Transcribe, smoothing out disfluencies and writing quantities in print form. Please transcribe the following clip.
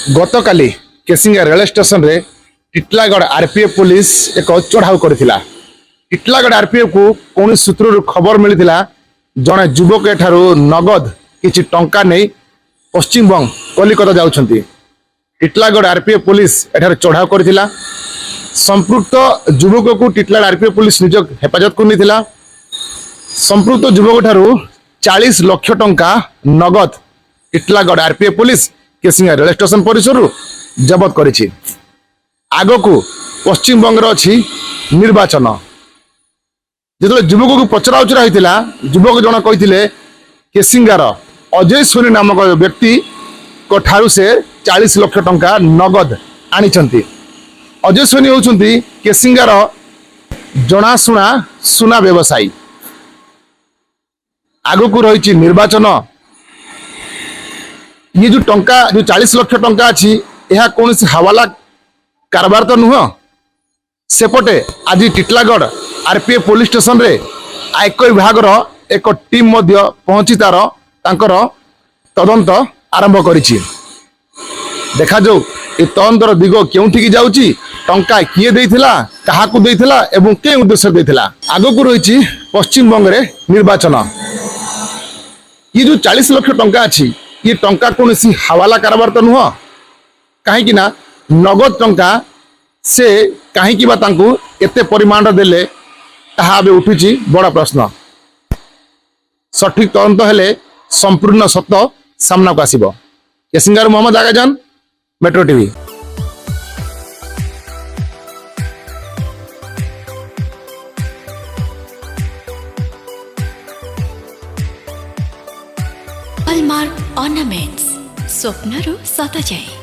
गतकाली Kesinga rail station रे Titlagarh RPF police एक चढ़ाऊ करथिला। Titlagarh RPF को कौन सूत्र खबर मिलता जड़े युवक एठारू नगद किछि टंका नहीं पश्चिमबंग कलिकता जाउछंती। टिटलागढ़ आरपीएफ पुलिस एठारू चढ़ाऊ करथिला। संपृक्त युवक को टिटलागढ़ आरपीएफ पुलिस निज हेफाजत को निथिला। संपृक्त युवक ठारू 40 लाख टंका नगद Titlagarh RPF police Kesinga rail station परिसर जबत करिछि। आगकू पश्चिमबंग अच्छी निर्वाचन जो युवक को पचरा उचरा होता युवक जन कही केसिंगार अजय सोनी नामक व्यक्ति को ठारू से 40 लाख टंका नगद आनिछंती। अजय सोनी होउछंती केसिंगार जनाशुना सुना व्यवसायी। आगकू रही निर्वाचन। ये जो टंका जो 40 लाख टंका अच्छी यह कौन हवाला कारबार तो नुह। सेपटे आज टिटलागढ़ आरपीएफ पुलिस स्टेशन रे आयकर विभाग एक टीम मध्य पहुंची तार तांकर तदंत आरंभ करिछि। देखा जाऊ ए तदंतर दिग केउठी जाउची, टंका किए देइथिला, काहाकू देइथिला एवं के उद्देश्य देइथिला। आगकू रहिछि पश्चिम बंग रे निर्वाचन। ये जो 40 लाख टंका अच्छी ये टंका कौन सी हवाला कारबार तो नुह। कहीं नगद टंका से कहीं एते परिमाण देले ताहा उठुची बड़ा प्रश्न। सठिक तदंत हेले संपूर्ण सत्य सामना को आसिबो। केसिंगार Mohammad Agajan, metro TV. Hallmark ornaments स्वप्नरू सत जाए।